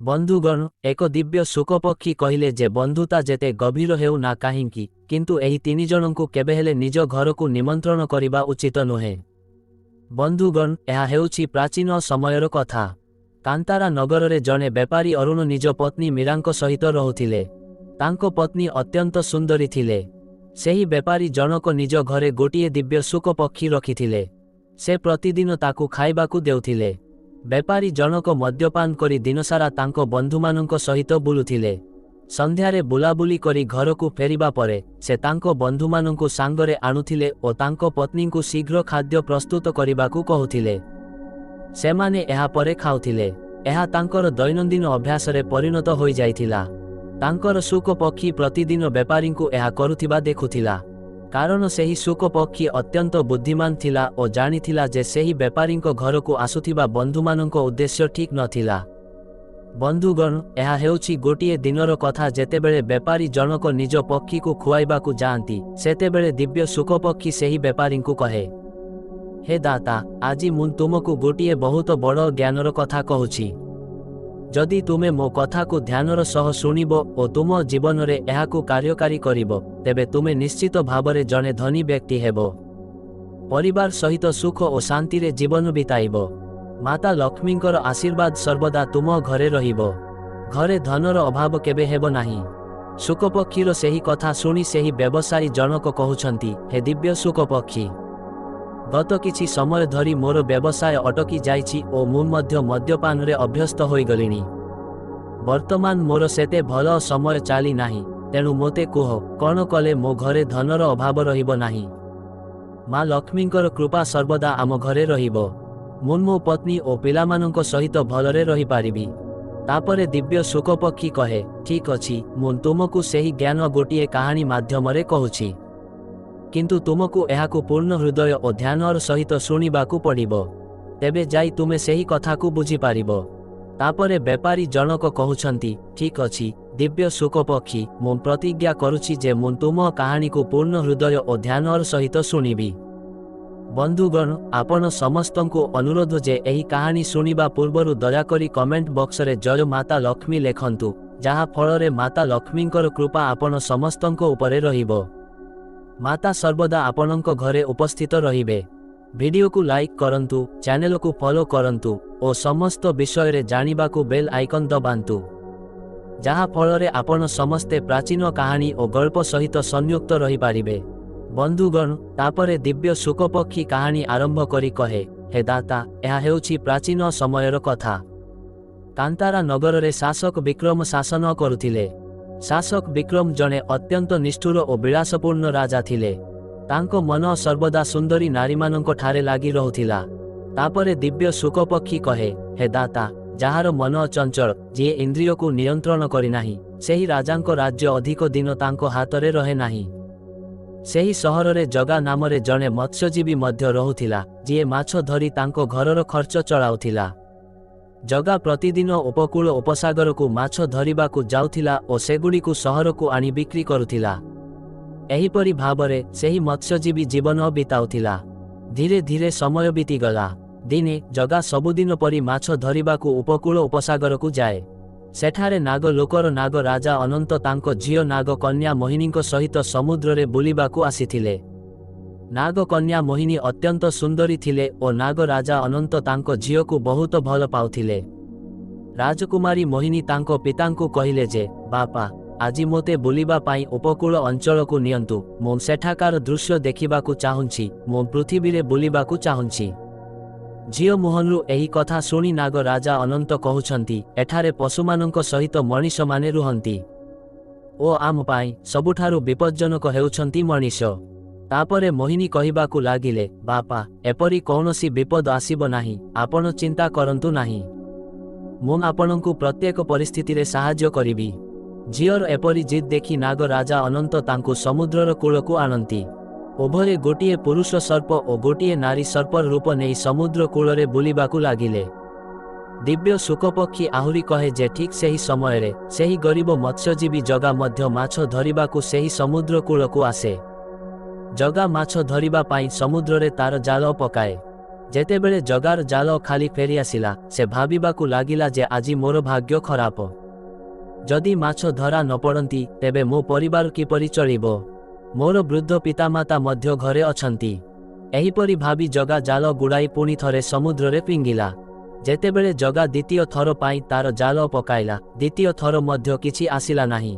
बंधुगण एक दिव्य शुकपक्षी कहिले जे बंधुता जेते गभीर हेउ ना काहींकी किंतु एही तीन जनंकु केबे हेले निज घरकु निमंत्रण करिबा उचित नुहे। बंधुगण एहा हेउछि प्राचीन समयर कथा। कांतारा नगररे जणे बेपारी अरुण निज पत्नी मीरांक सहित रहुथिले। तांको पत्नी अत्यंत सुंदरी थिले। सेही बेपारी जनक निज घरे गोटिए दिव्य शुकपक्षी रखिथिले। से प्रतिदिन ताकु खाइबाकु देउथिले। बेपारी जनक मद्यपान करी दिनसारा तांको बंधुमानंको सहित बुलुथिले। संध्यारे बुलाबुली करी घरकु फेरिबा परे से तांको बंधुमानंकु सांगरे आणुथिले ओ तांको पत्नींकु शीघ्र खाद्य प्रस्तुत करिबाकु कहुथिले। सेमाने एहा परे खाउथिले। एहा तांकर दैनंदिन अभ्यासरे परिणत होई जाइथिला। तांकर शुकपक्षी प्रतिदिन बेपारींकु एहा करुथिबा देखुथिला। कारण सेही शुकपक्षी अत्यंत बुद्धिमान थिला ओ जानिथिला जे सेही बेपारींको घरकु आसुथिबा बंधुमानंको उद्देश्य ठीक नथिला। बंधुगण एहा हेउछि गोटिए दिनर कथा जेतेबेले बेपारी जनक निज पक्षीकु खुआइबाकु जाआंती सेतेबेले दिव्य शुकपक्षी सेही बेपारींकु कहे, हे दाता, आजि मु तुमकु गोटिए बहुत बड़ ज्ञानर कथा कहुछि। जदि तुमे मो कथा को ध्यानर सह शुणिब ओ तुम जीवन रे एहाकु कार्यकारी करिब तेबे तुमे निश्चित भावरे जने धनी व्यक्ति हेबो। परिवार सहित सुख ओ शांति रे जीवन बिताइब। माता लक्ष्मींकर आशीर्वाद सर्वदा तुम घरे रहिब। घरे धनर अभाव केबे हेबो नाही। शुकपक्षीर सेही कथा शुणी सेही व्यवसायी जनक कहुछंती, हे दिव्य शुकपक्षी, गत किछि समय धरी मोर व्यवसाय अटकी जाइछि ओ मु मध्य मद्यपान रे अभ्यस्त होई गलिनी। वर्तमान मोर सेते भल समय चाली नाही। तेणु मोते कुह कौन कले मो घरे धनर अभाव रहिब नाही। माँ लक्ष्मींकर कृपा सर्वदा आम घरे रहिब। मु मो पत्नी ओ पिलामानंको सहित भलरे रहि पारिबी। तापरे दिव्य शुकपक्षी कहे, ठीक अछि, मु तुमकु सेही ज्ञान गोटिए कहानी माध्यमरे कहुछि। किंतु तुमकु एहाकु पूर्ण हृदय और ध्यानर सहित शुणिबाकु पड़िबो। तेबे जाई तुमे सेही कथाकु बुझी पारिबो। तापरे बेपारी जनक कहुछंती, ठीक अछि दिव्य शुकपक्षी, मु प्रतिज्ञा करुछि जे मु तुम कहानीकु पूर्ण हृदय और ध्यानर सहित शुणिबी। बंधुगण आपण समस्तंकु अनुरोध जे एही कहानी शुणिबा पूर्वरु दयाकरी कमेंट बॉक्स रे जय माता लक्ष्मी लेखंतु, जहा फଳରେ माता लक्ष्मींकर कृपा आपण समस्तंको उपरे रहिबो। माता सर्वदा आपणंको घरे उपस्थित रहिबे। वीडियो को लाइक करंतु, चैनल को फॉलो करंतु और समस्त विषय रे जानिबाकु बेल आइकन दबांतु, जहा फଳରେ आपण समस्ते प्राचीन कहानी और गल्प सहित संयुक्त रहि पारिबे। बंधुगण तापरे दिव्य शुकपक्षी कहानी आरंभ करी कहे, हे दाता, एहा हेउछि प्राचीन समयर कथा। कांतारा नगर रे शासक विक्रम शासन करुथिले। शासक विक्रम जने अत्यंत निष्ठुर और विलासपूर्ण राजा थिले। तांको मन सर्वदा सुंदरी नारीमानंको ठारे लागी रहुथिला। तापरे दिव्य शुकपक्षी कहे, हे दाता, जहार मन चंचल, जे इंद्रिय को नियंत्रण करि नाही, सेही राजांको राज्य अधिक दिन तांको हातरे रहे नाही। सेही सहर रे जगा नामरे जने मत्स्यजीवी मध्य रहुथिला, जे माछ धरी तांको घरर खर्च चलाउथिला। जगा प्रतिदिन उपकूल उपसागर को माछ धरिबा को जाउथिला और सेगुड़ी को सहर को आनी बिक्री करुथिला। एहीपरि भावरे सेही मत्स्यजीवी जीवन बिताउथिला। धीरे धीरे समय बीतीगला। दिने जगा सबुदिन परी माछ धरिबा को उपकूल उपसागर को जाए। सेठारे नाग लोकर नाग राजा अनंत तांको झियो नाग कन्या मोहिनींको सहित समुद्र रे बुलिबा को आसीथिले। नाग कन्या मोहिनी अत्यंत सुंदरी थिले और नाग राजा अनंत तांको झियो को बहुत भल पाउथिले। राजकुमारी मोहिनी तांको पितांको कहिले जे, बापा, आजि मोते बुलिबा पाई उपकूल अंचल को नियंतु। मु सेठाकार दृश्य देखिबा को चाहुंची। मु पृथ्वी रे बुलिबा को चाहुंची। झियो मुहनरु एही कथा शुणी नाग राजा अनंत कहुछंती, एठारे पशुमानंको सहित मनीष माने रुहंती ओ आम पाई सबुठारु विपज्जनक हेउछंती मनीष। तापरे मोहिनी कहिबाकु लागिले, बापा, एपरी कौनसी विपद आसीब नाही, आपण चिंता करंतु नाही। मु आपणंकु प्रत्येक परिस्थिति रे सहाय्य करिबी। झियर एपरी जिद देखि नाग राजा अनंत तांकु समुद्रर कूलकु आणंती। उभये गोटिए पुरुष सर्प और गोटिए नारी सर्पर रूप नहीं समुद्र कूलरे बुलिबाकु लागिले। दिव्य शुकपक्षी आहुरी कहे जे ठीक सेही समय रे सेही गरीब मत्स्यजीवी जगा मध्य माछ धरिबाकु सेही समुद्र कूलकु आसे। जगा माछ धरिबा पाई समुद्र रे तार जाल पकाए। ଯେତେବେଳେ ଜଗାର ଜାଲ ଖାଲି ଫେରି ଆସିଲା ସେ ଭାବିବାକୁ ଲାଗିଲା ଯେ ଆଜି ମୋର ଭାଗ୍ୟ ଖରାପ। ଯଦି ମାଛ ଧରା ନ ପଡ଼ନ୍ତି ତେବେ ମୋ ପରିବାର କିପରି ଚଳିବ? ମୋର ବୃଦ୍ଧ ପିତାମାତା ମଧ୍ୟ ଘରେ ଅଛନ୍ତି। ଏହିପରି ଭାବି ଜଗା ଜାଲ ଗୁଡ଼ାଇ ପୁଣି ଥରେ ସମୁଦ୍ରରେ ଫିଙ୍ଗିଲା। ଯେତେବେଳେ ଜଗା ଦ୍ୱିତୀୟ ଥର ପାଇଁ ତାର ଜାଲ ପକାଇଲା, ଦ୍ୱିତୀୟ ଥର ମଧ୍ୟ କିଛି ଆସିଲା ନାହିଁ।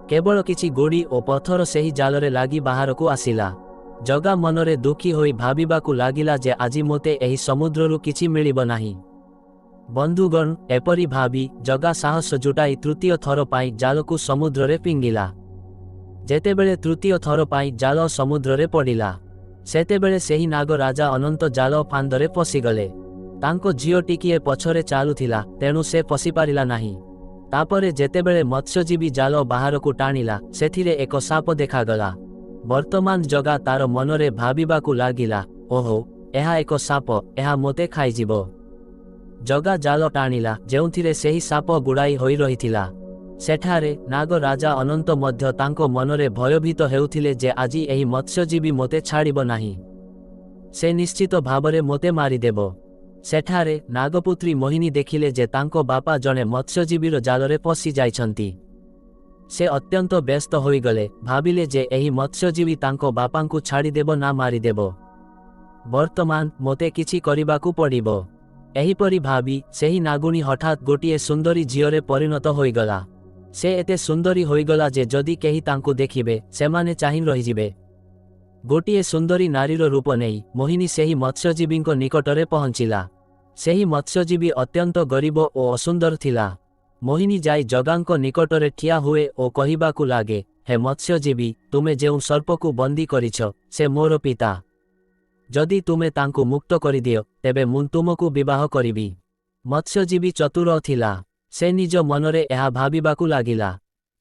କେବଳ କିଛି ଗୋଡ଼ି ଓ ପଥର ସେହି ଜାଲରେ ଲାଗି ବାହାରକୁ ଆସିଲା। ଜଗା ମନରେ ଦୁଃଖୀ ହୋଇ ଭାବିବାକୁ ଲାଗିଲା ଯେ ଆଜି ମୋତେ ଏହି ସମୁଦ୍ରରୁ କିଛି ମିଳିବ ନାହିଁ। ବନ୍ଧୁଗଣ, ଏପରି ଭାବି ଜଗା ସାହସ ଜୁଟାଇ ତୃତୀୟ ଥର ପାଇଁ ଜାଲକୁ ସମୁଦ୍ରରେ ଫିଙ୍ଗିଲା। ଯେତେବେଳେ ତୃତୀୟ ଥର ପାଇଁ ଜାଲ ସମୁଦ୍ରରେ ପଡ଼ିଲା, ସେତେବେଳେ ସେହି ନାଗ ରାଜା ଅନନ୍ତ ଜାଲ ଫାନ୍ଦରେ ପଶିଗଲେ। ତାଙ୍କ ଝିଅ ଟିକିଏ ପଛରେ ଚାଲୁଥିଲା, ତେଣୁ ସେ ପଶିପାରିଲା ନାହିଁ। ତାପରେ ଯେତେବେଳେ ମତ୍ସ୍ୟଜୀବୀ ଜାଲ ବାହାରକୁ ଟାଣିଲା, ସେଥିରେ ଏକ ସାପ ଦେଖାଗଲା। ବର୍ତ୍ତମାନ ଜଗା ତାର ମନରେ ଭାବିବାକୁ ଲାଗିଲା, ଓହୋ, ଏହା ଏକ ସାପ, ଏହା ମୋତେ ଖାଇଯିବ। ଜଗା ଜାଲ ଟାଣିଲା ଯେଉଁଥିରେ ସେହି ସାପ ଗୁଡ଼ାଇ ହୋଇ ରହିଥିଲା। ସେଠାରେ ନାଗ ରାଜା ଅନନ୍ତ ମଧ୍ୟ ତାଙ୍କ ମନରେ ଭୟଭୀତ ହେଉଥିଲେ ଯେ ଆଜି ଏହି ମତ୍ସ୍ୟଜୀବୀ ମୋତେ ଛାଡ଼ିବ ନାହିଁ। ସେ ନିଶ୍ଚିତ ଭାବରେ ମୋତେ ମାରିଦେବ। ସେଠାରେ ନାଗପୁତ୍ରୀ ମୋହିନୀ ଦେଖିଲେ ଯେ ତାଙ୍କ ବାପା ଜଣେ ମତ୍ସ୍ୟଜୀବୀର ଜାଲରେ ପଶି ଯାଇଛନ୍ତି। ସେ ଅତ୍ୟନ୍ତ ବ୍ୟସ୍ତ ହୋଇଗଲେ, ଭାବିଲେ ଯେ ଏହି ମତ୍ସ୍ୟଜୀବୀ ତାଙ୍କ ବାପାଙ୍କୁ ଛାଡ଼ିଦେବ ନା ମାରିଦେବ। ବର୍ତ୍ତମାନ ମୋତେ କିଛି କରିବାକୁ ପଡ଼ିବ। ଏହିପରି ଭାବି ସେହି ନାଗୁଣୀ ହଠାତ୍ ଗୋଟିଏ ସୁନ୍ଦରୀ ଝିଅରେ ପରିଣତ ହୋଇଗଲା। ସେ ଏତେ ସୁନ୍ଦରୀ ହୋଇଗଲା ଯେ ଯଦି କେହି ତାଙ୍କୁ ଦେଖିବେ ସେମାନେ ଚାହିଁ ରହିଯିବେ। ଗୋଟିଏ ସୁନ୍ଦରୀ ନାରୀର ରୂପ ନେଇ ମୋହିନୀ ସେହି ମତ୍ସ୍ୟଜୀବୀଙ୍କ ନିକଟରେ ପହଞ୍ଚିଲା। ସେହି ମତ୍ସ୍ୟଜୀବୀ ଅତ୍ୟନ୍ତ ଗରିବ ଓ ଅସୁନ୍ଦର ଥିଲା। ମୋହିନୀ ଯାଇ ଜଗାଙ୍କ ନିକଟରେ ଠିଆ ହୁଏ ଓ କହିବାକୁ ଲାଗେ, ହେ ମତ୍ସ୍ୟଜୀବୀ, ତୁମେ ଯେଉଁ ସର୍ପକୁ ବନ୍ଦୀ କରିଛ ସେ ମୋର ପିତା। ଯଦି ତୁମେ ତାଙ୍କୁ ମୁକ୍ତ କରିଦିଅ ତେବେ ମୁଁ ତୁମକୁ ବିବାହ କରିବି। ମତ୍ସ୍ୟଜୀବୀ ଚତୁର ଥିଲା। ସେ ନିଜ ମନରେ ଏହା ଭାବିବାକୁ ଲାଗିଲା,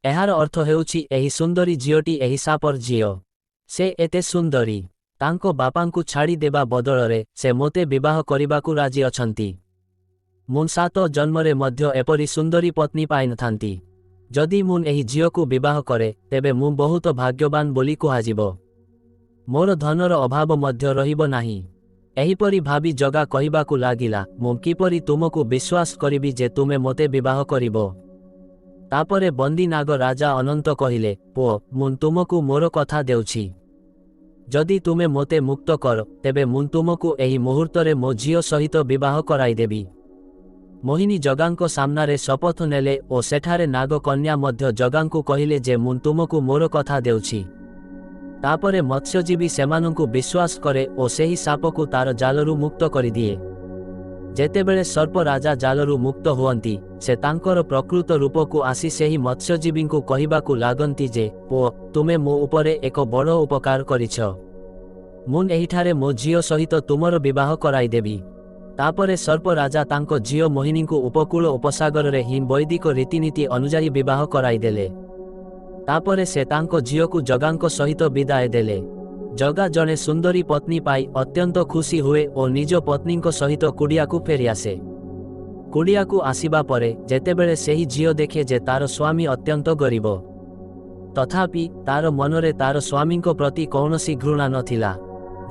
ଏହାର ଅର୍ଥ ହେଉଛି ଏହି ସୁନ୍ଦରୀ ଝିଅଟି ଏହି ସାପର ଝିଅ। ସେ ଏତେ ସୁନ୍ଦରୀ, ତାଙ୍କ ବାପାଙ୍କୁ ଛାଡ଼ି ଦେବା ବଦଳରେ ସେ ମୋତେ ବିବାହ କରିବାକୁ ରାଜି ଅଛନ୍ତି। ମୁଁ 7 ଜନ୍ମରେ ମଧ୍ୟ ଏପରି ସୁନ୍ଦରୀ ପତ୍ନୀ ପାଇନଥାନ୍ତି। ଯଦି ମୁଁ ଏହି ଝିଅକୁ ବିବାହ କରେ ତେବେ ମୁଁ ବହୁତ ଭାଗ୍ୟବାନ ବୋଲି କୁହାଯିବ। ମୋର ଧନର ଅଭାବ ମଧ୍ୟ ରହିବ ନାହିଁ। ଏହିପରି ଭାବି ଜଗା କହିବାକୁ ଲାଗିଲା, ମୁଁ କିପରି ତୁମକୁ ବିଶ୍ୱାସ କରିବି ଯେ ତୁମେ ମୋତେ ବିବାହ କରିବ? ତାପରେ ବନ୍ଦୀ ନାଗ ରାଜା ଅନନ୍ତ କହିଲେ, ପୁଅ, ମୁଁ ତୁମକୁ ମୋର କଥା ଦେଉଛି। ଯଦି ତୁମେ ମୋତେ ମୁକ୍ତ କର ତେବେ ମୁଁ ତୁମକୁ ଏହି ମୁହୂର୍ତ୍ତରେ ମୋ ଝିଅ ସହିତ ବିବାହ କରାଇଦେବି। ମୋହିନୀ ଜଗାଙ୍କ ସାମ୍ନାରେ ଶପଥ ନେଲେ ଓ ସେଠାରେ ନାଗ କନ୍ୟା ମଧ୍ୟ ଜଗାଙ୍କୁ କହିଲେ ଯେ ମୁଁ ତୁମକୁ ମୋର କଥା ଦେଉଛି। ତାପରେ ମତ୍ସ୍ୟଜୀବୀ ସେମାନଙ୍କୁ ବିଶ୍ୱାସ କରେ ଓ ସେହି ସାପକୁ ତାର ଜାଲରୁ ମୁକ୍ତ କରିଦିଏ। ଯେତେବେଳେ ସର୍ପ ରାଜା ଜାଲରୁ ମୁକ୍ତ ହୁଅନ୍ତି ସେ ତାଙ୍କର ପ୍ରକୃତ ରୂପକୁ ଆସି ସେହି ମତ୍ସ୍ୟଜୀବୀଙ୍କୁ କହିବାକୁ ଲାଗନ୍ତି ଯେ, ପୁଅ, ତୁମେ ମୋ ଉପରେ ଏକ ବଡ଼ ଉପକାର କରିଛ। ମୁଁ ଏହିଠାରେ ମୋ ଝିଅ ସହିତ ତୁମର ବିବାହ କରାଇଦେବି। ତାପରେ ସର୍ପ ରାଜା ତାଙ୍କ ଝିଅ ମୋହିନୀଙ୍କୁ ଉପକୂଳ ଉପସାଗରରେ ହିଁ ବୈଦିକ ରୀତିନୀତି ଅନୁଯାୟୀ ବିବାହ କରାଇଦେଲେ। ତାପରେ ସେ ତାଙ୍କ ଝିଅକୁ ଜଗାଙ୍କ ସହିତ ବିଦାୟ ଦେଲେ। ଜଗା ଜଣେ ସୁନ୍ଦରୀ ପତ୍ନୀ ପାଇ ଅତ୍ୟନ୍ତ ଖୁସି ହୁଏ ଓ ନିଜ ପତ୍ନୀଙ୍କ ସହିତ କୁଡ଼ିଆକୁ ଫେରିଆସେ। କୁଡ଼ିଆକୁ ଆସିବା ପରେ ଯେତେବେଳେ ସେହି ଝିଅ ଦେଖେ ଯେ ତାର ସ୍ୱାମୀ ଅତ୍ୟନ୍ତ ଗରିବ, ତଥାପି ତାର ମନରେ ତାର ସ୍ୱାମୀଙ୍କ ପ୍ରତି କୌଣସି ଘୃଣା ନଥିଲା।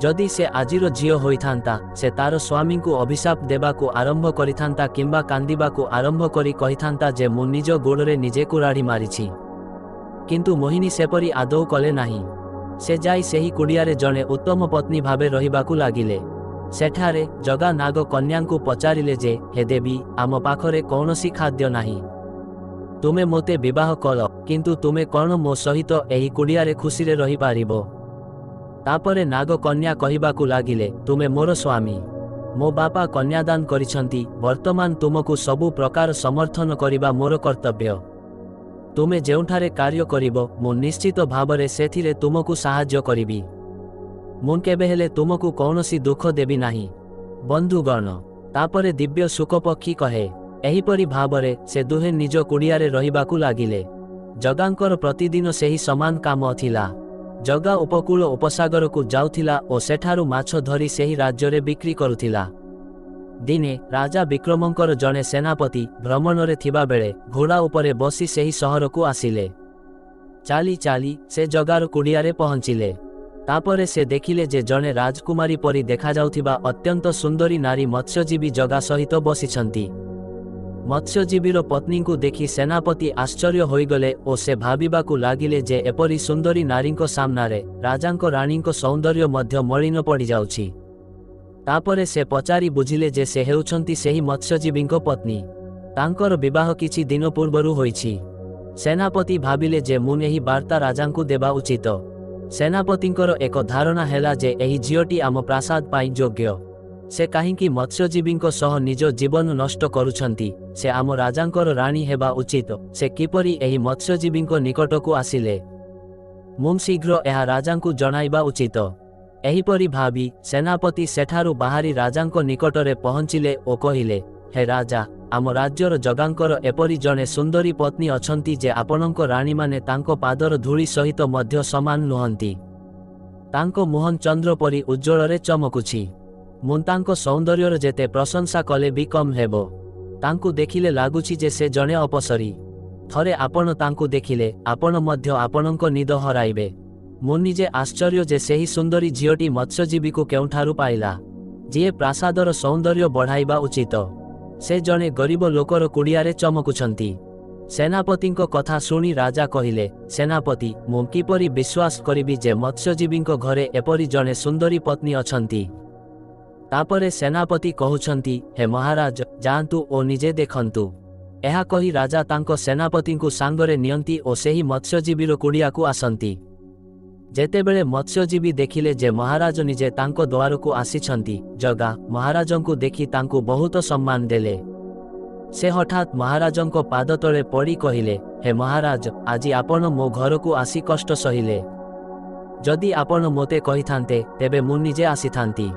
ଯଦି ସେ ଆଜିର ଝିଅ ହୋଇଥାନ୍ତା ସେ ତାର ସ୍ୱାମୀଙ୍କୁ ଅଭିଶାପ ଦେବାକୁ ଆରମ୍ଭ କରିଥାନ୍ତା କିମ୍ବା କାନ୍ଦିବାକୁ ଆରମ୍ଭ କରି କହିଥାନ୍ତା ଯେ ମୁଁ ନିଜ ଗୋଡ଼ରେ ନିଜେ କୁରାଢ଼ି ମାରିଛି। କିନ୍ତୁ ମୋହିନୀ ସେପରି ଆଦୌ କଲେ ନାହିଁ। ସେ ଯାଇ ସେହି କୁଡ଼ିଆରେ ଜଣେ ଉତ୍ତମ ପତ୍ନୀ ଭାବେ ରହିବାକୁ ଲାଗିଲେ। ସେଠାରେ ଜଗା ନାଗ କନ୍ୟାଙ୍କୁ ପଚାରିଲେ ଯେ, ହେ ଦେବୀ, ଆମ ପାଖରେ କୌଣସି ଖାଦ୍ୟ ନାହିଁ। ତୁମେ ମୋତେ ବିବାହ କଲ, କିନ୍ତୁ ତୁମେ କ'ଣ ମୋ ସହିତ ଏହି କୁଡ଼ିଆରେ ଖୁସିରେ ରହିପାରିବ? ତାପରେ ନାଗ କନ୍ୟା କହିବାକୁ ଲାଗିଲେ, ତୁମେ ମୋର ସ୍ୱାମୀ। ମୋ ବାପା କନ୍ୟାଦାନ କରିଛନ୍ତି, ବର୍ତ୍ତମାନ ତୁମକୁ ସବୁ ପ୍ରକାର ସମର୍ଥନ କରିବା ମୋର କର୍ତ୍ତବ୍ୟ। ତୁମେ ଯେଉଁଠାରେ କାର୍ଯ୍ୟ କରିବ ମୁଁ ନିଶ୍ଚିତ ଭାବରେ ସେଥିରେ ତୁମକୁ ସାହାଯ୍ୟ କରିବି। ମୁଁ କେବେ ହେଲେ ତୁମକୁ କୌଣସି ଦୁଃଖ ଦେବି ନାହିଁ। ବନ୍ଧୁଗଣ, ତାପରେ ଦିବ୍ୟ ଶୁକପକ୍ଷୀ କହେ, ଏହିପରି ଭାବରେ ସେ ଦୁହେଁ ନିଜ କୁଡ଼ିଆରେ ରହିବାକୁ ଲାଗିଲେ। ଜଗାଙ୍କର ପ୍ରତିଦିନ ସେହି ସମାନ କାମ ଥିଲା। ଜଗା ଉପକୂଳ ଉପସାଗରକୁ ଯାଉଥିଲା ଓ ସେଠାରୁ ମାଛ ଧରି ସେହି ରାଜ୍ୟରେ ବିକ୍ରି କରୁଥିଲା। ଦିନେ ରାଜା ବିକ୍ରମଙ୍କର ଜଣେ ସେନାପତି ଭ୍ରମଣରେ ଥିବାବେଳେ ଘୋଡ଼ା ଉପରେ ବସି ସେହି ସହରକୁ ଆସିଲେ। ଚାଲି ଚାଲି ସେ ଜଗାର କୁଡ଼ିଆରେ ପହଞ୍ଚିଲେ। तापरे से देखिले जे जने राजकुमारी परी देखा जाउथिबा अत्यंत सुंदरी नारी मत्स्यजीवी जगा सहित बसिछंती। मत्स्यजीवीर पत्नी को देखि सेनापति आश्चर्य होइगले ओ से भाबिबाकू लागिले जे एपरी सुंदरी नारींको सामनारे राजांको रानींको सौंदर्य मध्य मलिन पड़ी जाउछि। तापरे से पचारि बुझिले जे से हेउछंती सेही मत्स्यजीवींको पत्नी। तांकर विवाह किछि दिन पूर्वरु होइछि। सेनापति भाबिले जे मुन एही वार्ता राजांकू देबा उचित। सेनापतिंकर एक धारणा हेला जे एही झियोटी आम प्रासाद पाई योग्य। से काहींकि मत्स्यजीवींको सह निज जीवन नष्ट करुछंती, से आम राजांकर राणी हेबा उचित। से किपरि एही मत्स्यजीवींको निकटकू आसिले, मुन शीघ्र एहा राजांकू जणाइबा उचित। एहीपरि भाबी सेनापति सेठारु बाहारी राजांको निकटरे पहुंचिले ओ कहिले, हे राजा, आम राज्यर जगांकर एपरि जने सुंदरी पत्नी अछंती जे आपणको राणी माने तांको पादर धूଳି सहित मध्य समान नुहंती। तांको मुहन चंद्र परि उज्ज्वलरे चमकुछि। मुन तांको सौंदर्यर जेते प्रशंसा कले भी कम हेबो। तांकु देखिले लागुछि जे से जने अपसरी। थरे आपण तांकु देखिले आपण मध्य आपणको निद हराइबे। मुन निजे आश्चर्य जे सेही सुंदरी झियोटी मत्स्यजीवी को केउठारु पाइला, जिए प्रासादर सौंदर्य बढ़ाइबा उचित। से जने गरीब लोकर कुड़ियारे चमकुछंती। सेनापतिंको कथा शुणी राजा कहिले, सेनापति, मु किपरि विश्वास करिबि जे मत्स्यजीवींको घरे एपरि जने सुंदरी पत्नी अछंती। तापरे सेनापति कहउछंती, हे महाराज, जांतु ओ निजे देखंतु। एहा कही राजा तांको सेनापतिंकु सांगरे नियंती ओ सेही मत्स्यजीवीर कुड़ियाकू आसंती। जेतेबेले मत्स्यजीवी देखिले जे महाराज निजे तांको द्वारकू आसिछंती, जगा महाराजंकु देखि तांकु बहुत सम्मान देले। से हठात महाराजंको पाद तले पड़ी कहिले, हे महाराज, आजि आपण मो घरकू आसी कष्ट सहिले। जदि आपण मोते कहिथान्ते तेबे मु निजे आसिथांती।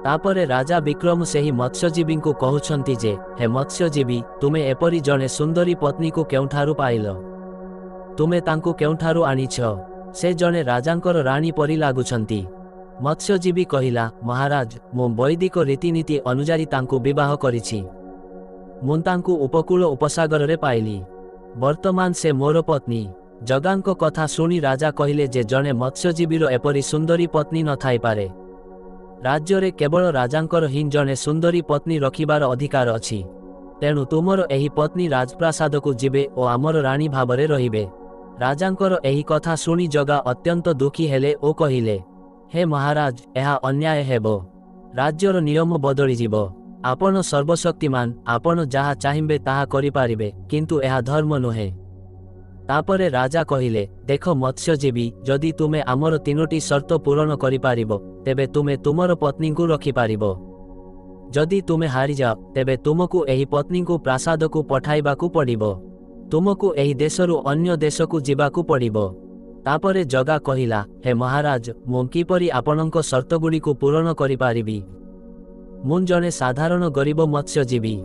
तापरे राजा विक्रम सेही मत्स्यजीवींकु कहउछंती जे, हे मत्स्यजीवी, तुमे एपरि जने सुंदरी पत्नीकू केउठारु पाइल? तुमे तांकु केउठारु आनिछ? से जने राजांकर राणी परि लागुछंती। मत्स्यजीवी कहिला, महाराज, मु वैदिक रीतिनीति अनुसारी तांकु विवाह करिछि। मु तांकु उपकूल उपसागर रे पाइली। वर्तमान से मोर पत्नी। जगांको कथा शुणी राजा कहिले जे जने मत्स्यजीवीर एपरि सुंदरी पत्नी न थाई पारे। राज्य केवल राजांकर ही जने सुंदरी पत्नी रखिबार अधिकार अछि। तेणु तुमर एही पत्नी राजप्रासाद को जिबे ओ आमर राणी भावरे रहिबे। राजांकर एही कथा शुणी जगा अत्यंत दुखी हेले ओ कहिले, हे महाराज, एहा अन्याय हेबो। राज्यर नियम बदली जिवो। आपण सर्वशक्तिमान, आपण जहा चाहिबे ताहा करि पारिबे, किंतु एहा धर्म नुहे। तापरे राजा कहिले, देख मत्स्यजीवी, जदि तुमे आमर तीनोटी शर्त पूरण करि पारिबो, तेबे तुमे तुमर पत्नी को रखि पारिबो। जदि तुमे हारि जाओ, तेबे तुमको एही पत्नी को प्रासाद को पठाइबाकू पड़िबो। तुमको एही देशरु अन्य देशकू जिबाकू पड़िबो। तापरे जगा कहिला, हे महाराज, मु किपरि आपणको शर्तगुड़िकू पूरण करि पारिबि? मु जने साधारण गरीब मत्स्यजीवी।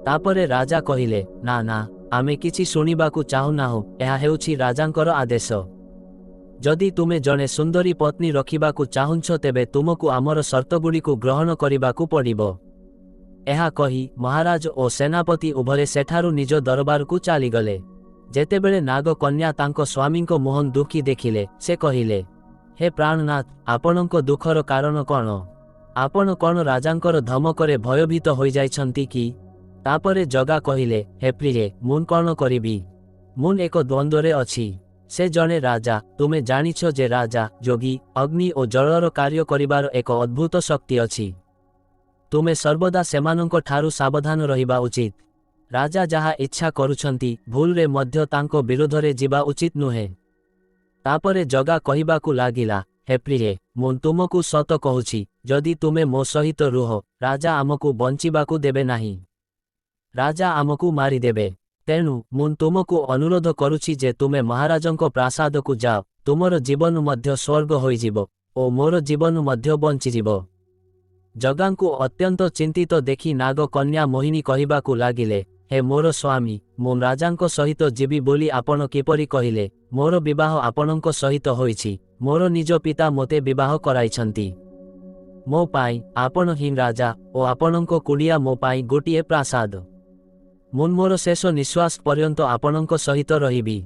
तापरे राजा कहिले, ना ना, आमे किछि शुणिबाकू चाहुनाहु, एहा हेउछि राजांकर आदेश। जदि तुमे जने सुंदरी पत्नी रखिबाकू चाहुंछ, तेबे तुमको आमर शर्तगुड़िकू ग्रहण करिबाकू पड़िबो। एहा कही महाराज ओ सेनापति उभरे सेठारु निज दरबार को चलीगले। जेतेबेले नाग कन्या तांको स्वामींको मोहन दुखी देखिले, से कहिले, हे प्राणनाथ, आपणको दुखर कारण कौन? आपण कौन राजांकर धमकरे भयभीत होई जाइछंती कि? तापरे जगा कहिले, हे प्रिये, मुन कौन करिबी? मुन एक द्वंद्वरे अछि। से जने राजा। तुमे जानिछ जे राजा, जोगी, अग्नि और जलर कार्य करिबार एक अद्भुत शक्ति अछि। तुमे सर्वदा सेमानंको ठारू सावधान रहिबा उचित। राजा जहा इच्छा करुछंती, भूल रे मध्य तांको विरोधरे जिबा उचित नुहे। तापरे जगा कहिबाकू लागिला, हे प्रिये, मुन तुमकू सत कहूछि, जदि तुमे मो सहित रुह, राजा आमकू बंचिबाकू देबे नाही। राजा आमकू मारी देबे। तेणु मुन तुमकू अनुरोध करुछि जे तुमे महाराजंको प्रासाद को जाओ। तुमर जीवन मध्य स्वर्ग होई जिवो ओ मोर जीवन मध्य बंची जिवो। जगांकू अत्यंत चिंतित देखि नाग कन्या मोहिनी कहिबाकू लागिले, हे मोर स्वामी, मु राजांको सहित जीवी बोली आपण किपरि कहिले? मोर विवाह आपणको सहित होईछि। मोर निज पिता मोते विवाह कराइछंती। मो पाई आपण ही राजा ओ आपणको कुड़िया मो पाई गोटिए प्रासाद। मुन मोर शेष निश्वास पर्यंत आपणको सहित रहिबी।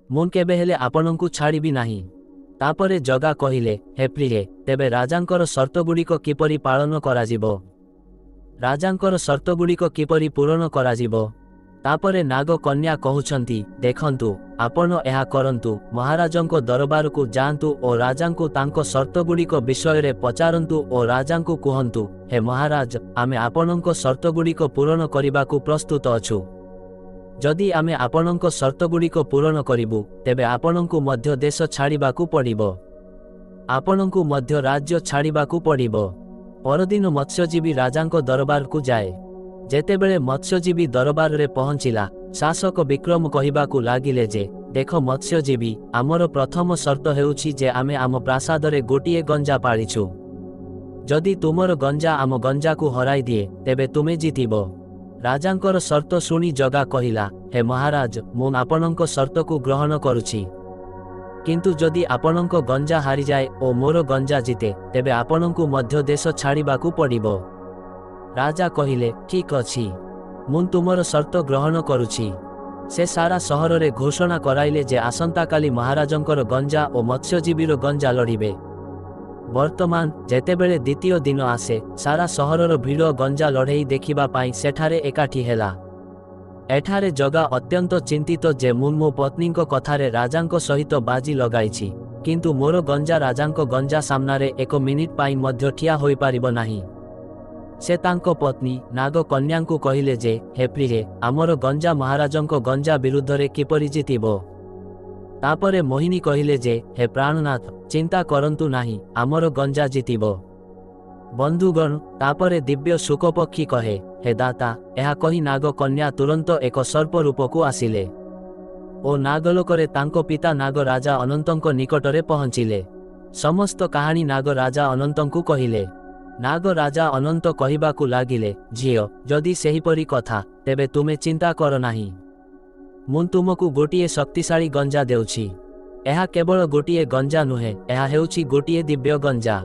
मुन केबे हेले आपणको छाड़िबी नाही। तापरे जगा कहिले हे प्रिये तेबे राजांकर शर्तगुड़िक किपरि पालन कराजिबो राजांकर शर्तगुड़िक किपरि पूरण कराजिबो तापरे नाग कन्या कहउछंती देखंतु आपण एहा करंतु महाराजंको दरबारकु जांतु ओ राजांकु तांको शर्तगुड़िक विषय पचारंतु ओ राजांकु कहंतु हे महाराज आमे आपणंको शर्तगुड़िक पूरण करिबाकु प्रस्तुत अछु जदि आमे आपणंको शर्तगुड़िक पूरण करिबु तेबे आपणंकु मध्य देश छाड़िबाकु पड़िबो आपणंकु मध्य राज्य छाड़िबाकु पड़िबो परदिन मत्स्यजीवी राजांको दरबारकु जाए जेतेबेले मत्स्यजीवी दरबार रे पहुंचिला शासक विक्रम कहिबाकू लागिले जे देख मत्स्यजीवी आमर प्रथम शर्त हेउछि जे आमे आम प्रासाद रे गोटिए गंजा पालिछु जदि तुमर गंजा आम गंजा को हराई दिए तेबे तुमे जीतिबो राजांकर शर्त सुनी जगा कहिला हे महाराज मु आपणंक शर्त को ग्रहण करुछि किंतु जदि आपणंक गंजा हारि जाए ओ मोर गंजा जीते तेबे आपणंकु मध्य देश छाड़िबाकू पड़िबो राजा कहिले ठीक अछि मु तुमर शर्त ग्रहण करुछि से सारा सहर रे घोषणा कराइले जे आसंता काली महाराजंकर गंजा और मत्स्यजीवीर गंजा लड़िबे वर्तमान जेतेबेले द्वितीय दिन आसे सारा सहरर भीड़ गंजा लड़ई देखिबा पाई सेठारे एकाठी हेला एठारे जगा अत्यंत चिंतित जे मु मो पत्नीक कथारे राजांक सहित बाजी लगाइछि किंतु मोर गंजा राजांक गंजा सामनारे एक मिनिट पाई मध्य ठिया होई पारिबो नाही से तांको पत्नी नाग कन्यांकु कहिले जे हे प्रिये आमर गंजा महाराजंको गंजा विरुद्ध रे किपरि जीतिबो तापरे मोहिनी कहिले जे हे प्राणनाथ चिंता करंतु नाही आमर गंजा जीतिबो बंधुगण तापरे दिव्य शुकपक्षी कहे हे दाता एहा कही नाग कन्या तुरंत एक सर्प रूपकु आसिले ओ नागलोकरे तांको पिता नाग राजा अनंतंको निकटरे पहुंचिले समस्त कहानी नाग राजा अनंतंकु कहिले नाग राजा अनंत कहिबाकू लागिले झियो जदि सेहिपरि कथा तेबे तुमे चिंता कर नाही मु तुमकु गोटिए शक्तिशाली गंजा देउछि एहा केवल गोटिए गंजा नुहे एहा हेउछि गोटिए दिव्य गंजा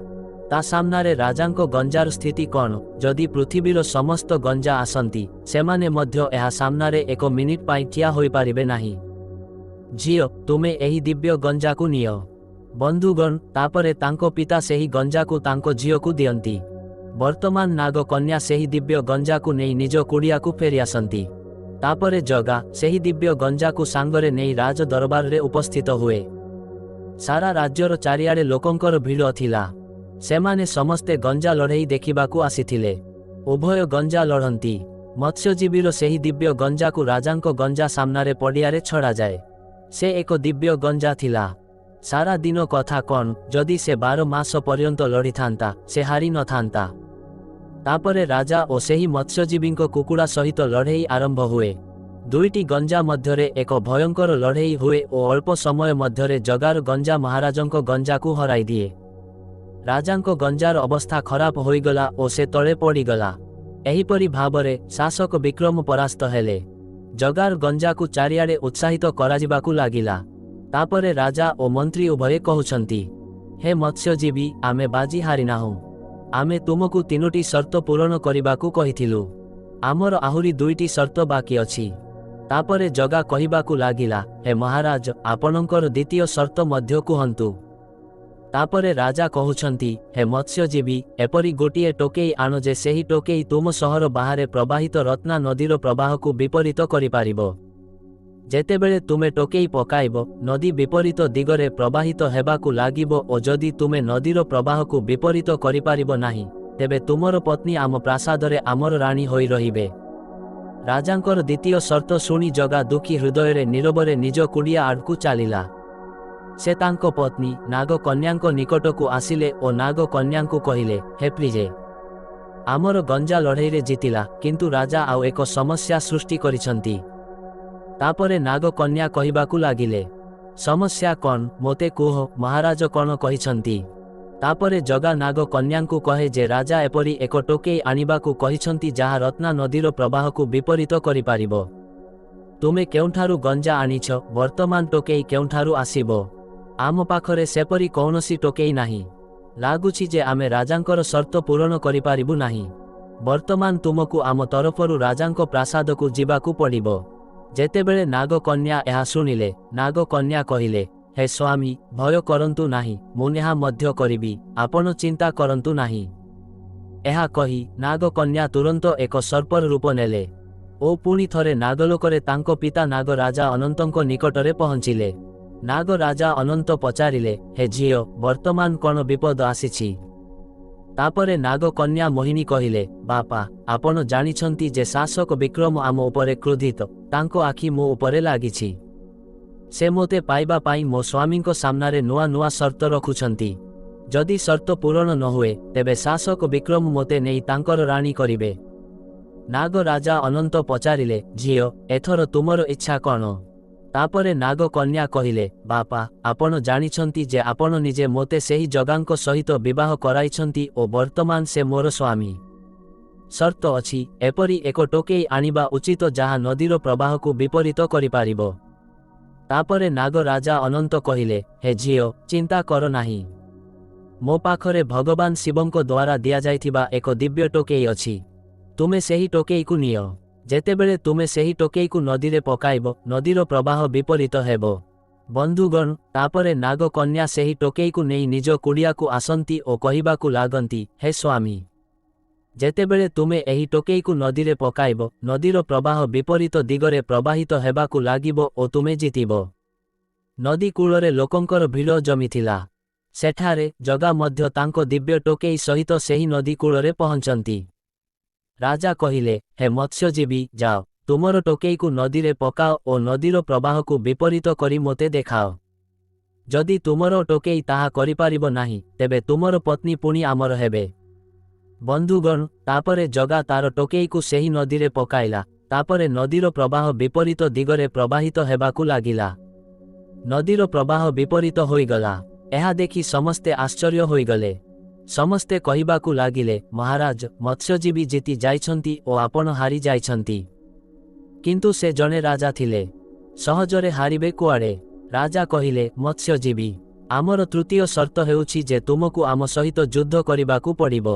ता सामनारे राजांको गंजार स्थिति कौन जदि पृथ्वीर समस्त गंजा आसंती सेमाने मध्य एहा सामनारे एक मिनिट पाई ठिया होई पारिबे नाही झियो तुमे एही दिव्य गंजा को नियो बंधुगण तापरे तांको पिता सेही गंजा को तांको झियो को दियंती वर्तमान नाग कन्या सेही दिव्य गंजा को नहीं निज कुड़िया को फेरी आसंती तापरे जगा सेही दिव्य गंजा को सांगरे नहीं राज दरबार रे उपस्थित हुए सारा राज्यर चारिआडे लोकंकर भीड़ थिला सेमाने समस्ते गंजा लड़ई देखिबाकू आसीथिले उभय गंजा लड़ंती मत्स्यजीवीर सेही दिव्य गंजा को राजांको गंजा सामनारे पड़ियारे छड़ा जाए से एक दिव्य गंजा थिला सारा दिन कथा कौन जदि से 12 मास पर्यंत लड़ी थांता से हारी न थांता तापरे राजा और सेही मत्स्यजीवींको कुकुड़ा सहित लड़ई आरंभ हुए दुईटी गंजा मध्यरे एक भयंकर लड़ई हुए और अल्प समय मध्यरे जगार गंजा महाराजंको गंजा को हराई दिए राजांको गंजार अवस्था खराब होईगला और से तले पड़ीगला एहीपरि भावरे शासक विक्रम परास्त हेले जगार गंजा को चारिआडे उत्साहित कराजिबाकू लागिला तापरे राजा और मंत्री उभय कहउछंती हे मत्स्यजीवी आमे बाजी हारी नाहु आमे तुमकु 3टी शर्त पूरण करिबाकू कहिथिलु आमर आहुरी 2टी शर्त बाकी अछि तापरे जगा कहिबाकू लागिला हे महाराज आपणंकर द्वितीय शर्त मध्य कुहंतु तापरे राजा कहउछंती हे मत्स्यजीवी एपरि गोटिए टोकेई आनो जे सेही टोकेई तुम सहर बाहरे प्रवाहित रत्ना नदीर प्रवाह को विपरीत करि पारिबो जेतेबेले तुमे टोकेई पकाइबो नदी विपरीत दिगरे प्रवाहित हेबाकू लागिबो ओ जदि तुमे नदीर प्रवाह को विपरीत करि पारिबो नाही तेबे तुमर पत्नी आम प्रासादरे आमर राणी होई रहिबे राजांकर द्वितीय शर्त सुनी जगा दुखी हृदय नीरवरे निज कुड़िया आड़कू चलिला से तांको पत्नी नाग कन्यांको निकटकू आसिले और नाग कन्यांको कहिले हे प्रिये आमर गंजा लड़ई रे जीतिला किंतु राजा आउ एक समस्या सृष्टि करिसंती तापरे नाग कन्या कहिबाकू लागिले समस्या कौन मोते कुह महाराज कौन कहिसंती तापरे जगा नाग कन्यांकू कहे जे राजा एपरी एक टोकेई आनिबाकू कहिसंती जहा रत्ना नदीर प्रवाह को विपरीत करि पारिबो तुमे केउठारु गंजा आनिछ वर्तमान टोकेई केउठारु आसीबो आम पाखरे सेपरी कौनसी टोकेई नाही लागुछि जे आमे राजांकर शर्त पूरण करि पारिबु नाही वर्तमान तुमकू आम तरफरु राजांको प्रासादकू जिबाकू पड़िबो जेतेबेले नाग कन्या एहा सुनिले नाग कन्या कहिले हे स्वामी भय करंतु नाही, मु नेहा मध्य करिबि, आपण चिंता करंतु नाही। ଏହା କହି ନାଗକନ୍ୟା ତୁରନ୍ତ ଏକ ସର୍ପର ରୂପ ନେଲେ ଓ ପୁଣି ଥରେ ନାଗଲୋକରେ ତାଙ୍କ ପିତା ନାଗରାଜା ଅନନ୍ତଙ୍କ ନିକଟରେ ପହଞ୍ଚିଲେ। ନାଗରାଜା ଅନନ୍ତ ପଚାରିଲେ, ହେ ଝିଅ, ବର୍ତ୍ତମାନ କ'ଣ ବିପଦ ଆସିଛି? ତାପରେ ନାଗକନ୍ୟା ମୋହିନୀ କହିଲେ, ବାପା, ଆପଣ ଜାଣିଛନ୍ତି ଯେ ଶାସକ ବିକ୍ରମ ଆମ ଉପରେ କ୍ରୋଧିତ, ତାଙ୍କ ଆଖି ମୋ ଉପରେ ଲାଗିଛି। ସେ ମୋତେ ପାଇବା ପାଇଁ ମୋ ସ୍ୱାମୀଙ୍କ ସାମ୍ନାରେ ନୂଆ ନୂଆ ସର୍ତ୍ତ ରଖୁଛନ୍ତି। ଯଦି ସର୍ତ୍ତ ପୂରଣ ନ ହୁଏ ତେବେ ଶାସକ ବିକ୍ରମ ମୋତେ ନେଇ ତାଙ୍କର ରାଣୀ କରିବେ। ନାଗରାଜା ଅନନ୍ତ ପଚାରିଲେ, ଝିଅ, ଏଥର ତୁମର ଇଚ୍ଛା କ'ଣ? ତାପରେ ନାଗକନ୍ୟା କହିଲେ, ବାପା, ଆପଣ ଜାଣିଛନ୍ତି ଯେ ଆପଣ ନିଜେ ମୋତେ ସେହି ଜଗାଙ୍କ ସହିତ ବିବାହ କରାଇଛନ୍ତି ଓ ବର୍ତ୍ତମାନ ସେ ମୋର ସ୍ୱାମୀ। ସର୍ତ୍ତ ଅଛି, ଏପରି ଏକ ଟୋକେଇ ଆଣିବା ଉଚିତ ଯାହା ନଦୀର ପ୍ରବାହକୁ ବିପରୀତ କରିପାରିବ। ତାପରେ ନାଗରାଜା ଅନନ୍ତ କହିଲେ, ହେ ଝିଅ, ଚିନ୍ତା କର ନାହିଁ। ମୋ ପାଖରେ ଭଗବାନ ଶିବଙ୍କ ଦ୍ୱାରା ଦିଆଯାଇଥିବା ଏକ ଦିବ୍ୟ ଟୋକେଇ ଅଛି। ତୁମେ ସେହି ଟୋକେଇକୁ ନିଅ। ଯେତେବେଳେ ତୁମେ ସେହି ଟୋକେଇକୁ ନଦୀରେ ପକାଇବ, ନଦୀର ପ୍ରବାହ ବିପରୀତ ହେବ। ବନ୍ଧୁଗଣ, ତାପରେ ନାଗକନ୍ୟା ସେହି ଟୋକେଇକୁ ନେଇ ନିଜ କୁଡ଼ିଆକୁ ଆସନ୍ତି ଓ କହିବାକୁ ଲାଗନ୍ତି, ହେ ସ୍ୱାମୀ, ଯେତେବେଳେ ତୁମେ ଏହି ଟୋକେଇକୁ ନଦୀରେ ପକାଇବ, ନଦୀର ପ୍ରବାହ ବିପରୀତ ଦିଗରେ ପ୍ରବାହିତ ହେବାକୁ ଲାଗିବ ଓ ତୁମେ ଜିତିବ। ନଦୀ କୂଳରେ ଲୋକଙ୍କର ଭିଡ଼ ଜମିଥିଲା। ସେଠାରେ ଜଗା ମଧ୍ୟ ତାଙ୍କ ଦିବ୍ୟ ଟୋକେଇ ସହିତ ସେହି ନଦୀ କୂଳରେ ପହଞ୍ଚନ୍ତି। ରାଜା କହିଲେ, ହେ ମତ୍ସ୍ୟଜୀବୀ, ଯାଅ, ତୁମର ଟୋକେଇକୁ ନଦୀରେ ପକାଅ ଓ ନଦୀର ପ୍ରବାହକୁ ବିପରୀତ କରି ମୋତେ ଦେଖାଅ। ଯଦି ତୁମର ଟୋକେଇ ତାହା କରିପାରିବ ନାହିଁ, ତେବେ ତୁମର ପତ୍ନୀ ପୁଣି ଆମର ହେବେ। ବନ୍ଧୁଗଣ, ତାପରେ ଜଗା ତାର ଟୋକେଇକୁ ସେହି ନଦୀରେ ପକାଇଲା। ତାପରେ ନଦୀର ପ୍ରବାହ ବିପରୀତ ଦିଗରେ ପ୍ରବାହିତ ହେବାକୁ ଲାଗିଲା। ନଦୀର ପ୍ରବାହ ବିପରୀତ ହୋଇଗଲା। ଏହା ଦେଖି ସମସ୍ତେ ଆଶ୍ଚର୍ଯ୍ୟ ହୋଇଗଲେ। ସମସ୍ତେ କହିବାକୁ ଲାଗିଲେ, ମହାରାଜ, ମତ୍ସ୍ୟଜୀବୀ ଜିତି ଯାଇଛନ୍ତି ଓ ଆପଣ ହାରି ଯାଇଛନ୍ତି। କିନ୍ତୁ ସେ ଜଣେ ରାଜା ଥିଲେ, ସହଜରେ ହାରିବେ କୁଆଡ଼େ? ରାଜା କହିଲେ, ମତ୍ସ୍ୟଜୀବୀ, ଆମର ତୃତୀୟ ସର୍ତ୍ତ ହେଉଛି ଯେ ତୁମକୁ ଆମ ସହିତ ଯୁଦ୍ଧ କରିବାକୁ ପଡ଼ିବ।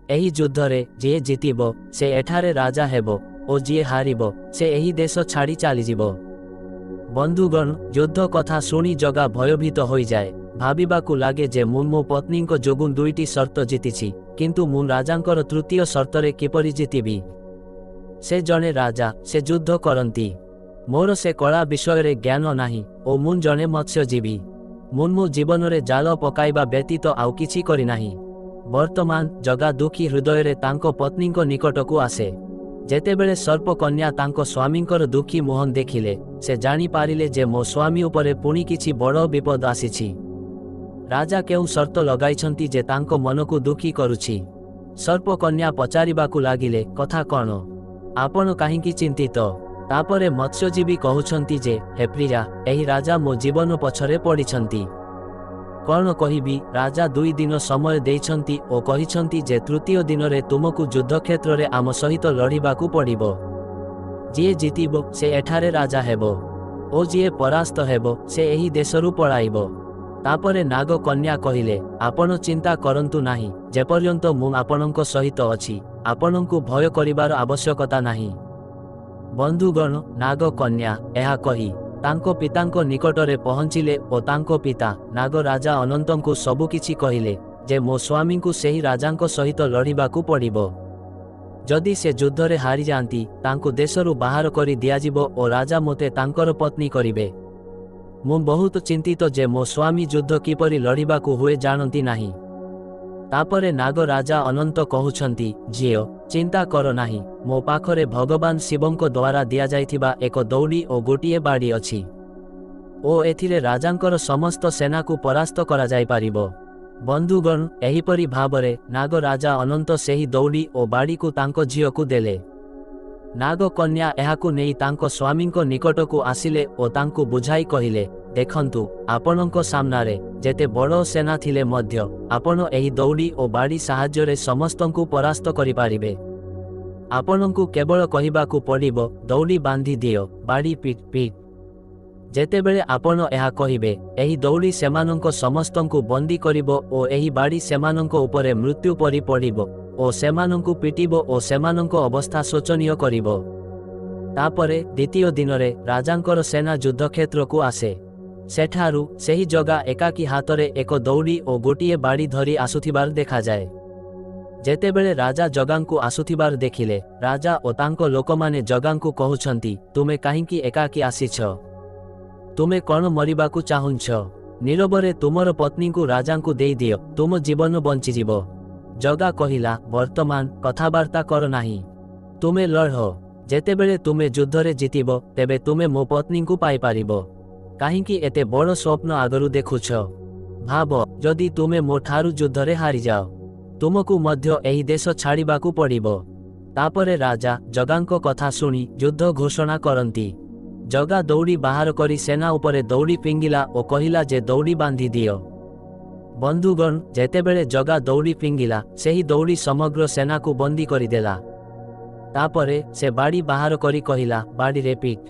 ଏହି ଯୁଦ୍ଧରେ ଯିଏ ଜିତିବ ସେ ଏଠାରେ ରାଜା ହେବ ଓ ଯିଏ ହାରିବ ସେ ଏହି ଦେଶ ଛାଡ଼ି ଚାଲିଯିବ। ବନ୍ଧୁଗଣ, ଯୁଦ୍ଧ କଥା ଶୁଣି ଜଗା ଭୟଭୀତ ହୋଇଯାଏ। ଭାବିବାକୁ ଲାଗେ ଯେ ମୁଁ ମୋ ପତ୍ନୀଙ୍କ ଯୋଗୁଁ ଦୁଇଟି ସର୍ତ୍ତ ଜିତିଛି, କିନ୍ତୁ ମୁଁ ରାଜାଙ୍କର ତୃତୀୟ ସର୍ତ୍ତରେ କିପରି ଜିତିବି? ସେ ଜଣେ ରାଜା, ସେ ଯୁଦ୍ଧ କରନ୍ତି। ମୋର ସେ କଳା ବିଷୟରେ ଜ୍ଞାନ ନାହିଁ ଓ ମୁଁ ଜଣେ ମତ୍ସ୍ୟଜୀବୀ। ମୁଁ ମୋ ଜୀବନରେ ଜାଲ ପକାଇବା ବ୍ୟତୀତ ଆଉ କିଛି କରିନାହିଁ। ବର୍ତ୍ତମାନ ଜଗା ଦୁଃଖୀ ହୃଦୟରେ ତାଙ୍କ ପତ୍ନୀଙ୍କ ନିକଟକୁ ଆସେ। ଯେତେବେଳେ ସର୍ପକନ୍ୟା ତାଙ୍କ ସ୍ୱାମୀଙ୍କର ଦୁଃଖୀ ମୁହଁ ଦେଖିଲେ, ସେ ଜାଣିପାରିଲେ ଯେ ମୋ ସ୍ୱାମୀ ଉପରେ ପୁଣି କିଛି ବଡ଼ ବିପଦ ଆସିଛି। ରାଜା କେଉଁ ସର୍ତ୍ତ ଲଗାଇଛନ୍ତି ଯେ ତାଙ୍କ ମନକୁ ଦୁଃଖୀ କରୁଛି? ସର୍ପକନ୍ୟା ପଚାରିବାକୁ ଲାଗିଲେ, କଥା କ'ଣ? ଆପଣ କାହିଁକି ଚିନ୍ତିତ? ତାପରେ ମତ୍ସ୍ୟଜୀବୀ କହୁଛନ୍ତି ଯେ, ହେ ପ୍ରିୟା, ଏହି ରାଜା ମୋ ଜୀବନ ପଛରେ ପଡ଼ିଛନ୍ତି। କ'ଣ କହିବି? ରାଜା 2 ଦିନ ସମୟ ଦେଇଛନ୍ତି ଓ କହିଛନ୍ତି ଯେ ତୃତୀୟ ଦିନରେ ତୁମକୁ ଯୁଦ୍ଧକ୍ଷେତ୍ରରେ ଆମ ସହିତ ଲଢ଼ିବାକୁ ପଡ଼ିବ। ଯିଏ ଜିତିବ ସେ ଏଠାରେ ରାଜା ହେବ ଓ ଯିଏ ପରାସ୍ତ ହେବ ସେ ଏହି ଦେଶରୁ ପଳାଇବ। ତାପରେ ନାଗକନ୍ୟା କହିଲେ, ଆପଣ ଚିନ୍ତା କରନ୍ତୁ ନାହିଁ। ଯେପର୍ଯ୍ୟନ୍ତ ମୁଁ ଆପଣଙ୍କ ସହିତ ଅଛି, ଆପଣଙ୍କୁ ଭୟ କରିବାର ଆବଶ୍ୟକତା ନାହିଁ। ବନ୍ଧୁଗଣ, ନାଗକନ୍ୟା ଏହା କହି ତାଙ୍କ ପିତାଙ୍କ ନିକଟରେ ପହଞ୍ଚିଲେ ଓ ତାଙ୍କ ପିତା ନାଗରାଜା ଅନନ୍ତଙ୍କୁ ସବୁକିଛି କହିଲେ ଯେ ମୋ ସ୍ୱାମୀଙ୍କୁ ସେହି ରାଜାଙ୍କ ସହିତ ଲଢ଼ିବାକୁ ପଡ଼ିବ। ଯଦି ସେ ଯୁଦ୍ଧରେ ହାରିଯାଆନ୍ତି, ତାଙ୍କୁ ଦେଶରୁ ବାହାର କରି ଦିଆଯିବ ଓ ରାଜା ମୋତେ ତାଙ୍କର ପତ୍ନୀ କରିବେ। ମୁଁ ବହୁତ ଚିନ୍ତିତ ଯେ ମୋ ସ୍ୱାମୀ ଯୁଦ୍ଧ କିପରି ଲଢ଼ିବାକୁ ହୁଏ ଜାଣନ୍ତି ନାହିଁ। ତାପରେ ନାଗରାଜା ଅନନ୍ତ କହୁଛନ୍ତି, ଝିଅ, ଚିନ୍ତା କର ନାହିଁ। ମୋ ପାଖରେ ଭଗବାନ ଶିବଙ୍କ ଦ୍ୱାରା ଦିଆଯାଇଥିବା ଏକ ଦଉଡ଼ି ଓ ଗୋଟିଏ ବାଡ଼ି ଅଛି ଓ ଏଥିରେ ରାଜାଙ୍କର ସମସ୍ତ ସେନାକୁ ପରାସ୍ତ କରାଯାଇପାରିବ। ବନ୍ଧୁଗଣ, ଏହିପରି ଭାବରେ ନାଗରାଜା ଅନନ୍ତ ସେହି ଦଉଡ଼ି ଓ ବାଡ଼ିକୁ ତାଙ୍କ ଝିଅକୁ ଦେଲେ। ନାଗକନ୍ୟା ଏହାକୁ ନେଇ ତାଙ୍କ ସ୍ୱାମୀଙ୍କ ନିକଟକୁ ଆସିଲେ ଓ ତାଙ୍କୁ ବୁଝାଇ କହିଲେ, ଦେଖନ୍ତୁ, ଆପଣଙ୍କ ସାମ୍ନାରେ ଯେତେ ବଡ଼ ସେନା ଥିଲେ ମଧ୍ୟ ଆପଣ ଏହି ଦଉଡ଼ି ଓ ବାଡ଼ି ସାହାଯ୍ୟରେ ସମସ୍ତଙ୍କୁ ପରାସ୍ତ କରିପାରିବେ। ଆପଣଙ୍କୁ କେବଳ କହିବାକୁ ପଡ଼ିବ, ଦଉଡ଼ି ବାନ୍ଧି ଦିଅ, ବାଡ଼ି ପିଟ୍ ପିଟ୍। ଯେତେବେଳେ ଆପଣ ଏହା କହିବେ, ଏହି ଦଉଡ଼ି ସେମାନଙ୍କ ସମସ୍ତଙ୍କୁ ବନ୍ଦୀ କରିବ ଓ ଏହି ବାଡ଼ି ସେମାନଙ୍କ ଉପରେ ମୃତ୍ୟୁ ପରି ପଡ଼ିବ ଓ ସେମାନଙ୍କୁ ପିଟିବ ଓ ସେମାନଙ୍କ ଅବସ୍ଥା ଶୋଚନୀୟ କରିବ। ତାପରେ ଦ୍ୱିତୀୟ ଦିନରେ ରାଜାଙ୍କର ସେନା ଯୁଦ୍ଧକ୍ଷେତ୍ରକୁ ଆସେ। ସେଠାରୁ ସେହି ଜଗା ଏକାକୀ ହାତରେ ଏକ ଦଉଡ଼ି ଓ ଗୋଟିଏ ବାଡ଼ି ଧରି ଆସୁଥିବାର ଦେଖାଯାଏ। ଯେତେବେଳେ ରାଜା ଜଗାଙ୍କୁ ଆସୁଥିବାର ଦେଖିଲେ, ରାଜା ଓ ତାଙ୍କ ଲୋକମାନେ ଜଗାଙ୍କୁ କହୁଛନ୍ତି, ତୁମେ କାହିଁକି ଏକାକୀ ଆସିଛ? ତୁମେ କ'ଣ ମରିବାକୁ ଚାହୁଁଛ? ନୀରବରେ ତୁମର ପତ୍ନୀଙ୍କୁ ରାଜାଙ୍କୁ ଦେଇଦିଅ, ତୁମ ଜୀବନ ବଞ୍ଚିଯିବ। ଜଗା କହିଲା, ବର୍ତ୍ତମାନ କଥାବାର୍ତ୍ତା କର ନାହିଁ। ତୁମେ ଲଢ଼। ଯେତେବେଳେ ତୁମେ ଯୁଦ୍ଧରେ ଜିତିବ, ତେବେ ତୁମେ ମୋ ପତ୍ନୀଙ୍କୁ ପାଇପାରିବ। କାହିଁକି ଏତେ ବଡ଼ ସ୍ୱପ୍ନ ଆଗରୁ ଦେଖୁଛ? ଭାବ, ଯଦି ତୁମେ ମୋ ଠାରୁ ଯୁଦ୍ଧରେ ହାରିଯାଅ, ତୁମକୁ ମଧ୍ୟ ଏହି ଦେଶ ଛାଡ଼ିବାକୁ ପଡ଼ିବ। ତାପରେ ରାଜା ଜଗାଙ୍କ କଥା ଶୁଣି ଯୁଦ୍ଧ ଘୋଷଣା କରନ୍ତି। ଜଗା ଦଉଡ଼ି ବାହାର କରି ସେନା ଉପରେ ଦଉଡ଼ି ଫିଙ୍ଗିଲା ଓ କହିଲା ଯେ ଦଉଡ଼ି ବାନ୍ଧି ଦିଅ। ବନ୍ଧୁଗଣ, ଯେତେବେଳେ ଜଗା ଦଉଡ଼ି ଫିଙ୍ଗିଲା, ସେହି ଦଉଡ଼ି ସମଗ୍ର ସେନାକୁ ବନ୍ଦୀ କରିଦେଲା। ତାପରେ ସେ ବାଡ଼ି ବାହାର କରି କହିଲା, ବାଡ଼ିରେ ପିଟ୍।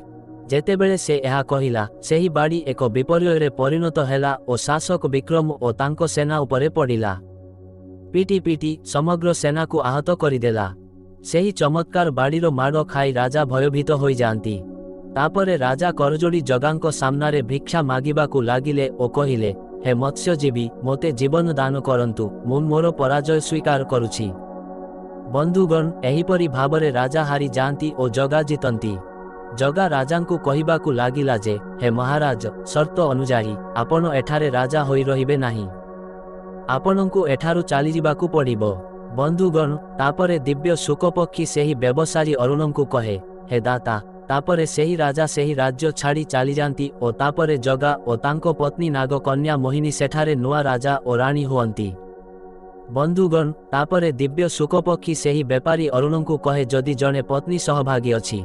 ଯେତେବେଳେ ସେ ଏହା କହିଲା, ସେହି ବାଡ଼ି ଏକ ବିପର୍ଯ୍ୟୟରେ ପରିଣତ ହେଲା ଓ ଶାସକ ବିକ୍ରମ ଓ ତାଙ୍କ ସେନା ଉପରେ ପଡ଼ିଲା। ପିଟି ପିଟି ସମଗ୍ର ସେନାକୁ ଆହତ କରିଦେଲା। ସେହି ଚମତ୍କାର ବାଡ଼ିର ମାଡ଼ ଖାଇ ରାଜା ଭୟଭୀତ ହୋଇଯାଆନ୍ତି। ତାପରେ ରାଜା କରଜୋଡ଼ି ଜଗାଙ୍କ ସାମ୍ନାରେ ଭିକ୍ଷା ମାଗିବାକୁ ଲାଗିଲେ ଓ କହିଲେ, ହେ ମତ୍ସ୍ୟଜୀବୀ, ମୋତେ ଜୀବନ ଦାନ କରନ୍ତୁ, ମୁଁ ମୋର ପରାଜୟ ସ୍ୱୀକାର କରୁଛି। ବନ୍ଧୁଗଣ, ଏହିପରି ଭାବରେ ରାଜା ହାରି ଯାଆନ୍ତି ଓ ଜଗା ଜିତନ୍ତି। ଜଗା ରାଜାଙ୍କୁ କହିବାକୁ ଲାଗିଲା ଯେ, ହେ ମହାରାଜ, ସର୍ତ୍ତ ଅନୁଯାୟୀ ଆପଣ ଏଠାରେ ରାଜା ହୋଇ ରହିବେ ନାହିଁ। ଆପଣଙ୍କୁ ଏଠାରୁ ଚାଲିଯିବାକୁ ପଡ଼ିବ। ବନ୍ଧୁଗଣ, ତାପରେ ଦିବ୍ୟ ଶୁକପକ୍ଷୀ ସେହି ବ୍ୟବସାୟୀ ଅରୁଣଙ୍କୁ କହେ, ହେ ଦାତା। ତାପରେ ସେହି ରାଜା ସେହି ରାଜ୍ୟ ଛାଡ଼ି ଚାଲିଯାଆନ୍ତି ଓ ତାପରେ ଜଗା ଓ ତାଙ୍କ ପତ୍ନୀ ନାଗକନ୍ୟା ମୋହିନୀ ସେଠାରେ ନୂଆ ରାଜା ଓ ରାଣୀ ହୁଅନ୍ତି। ବନ୍ଧୁଗଣ, ତାପରେ ଦିବ୍ୟ ଶୁକପକ୍ଷୀ ସେହି ବେପାରୀ ଅରୁଣଙ୍କୁ କହେ, ଯଦି ଜଣେ ପତ୍ନୀ ସହଭାଗୀ ଅଛି,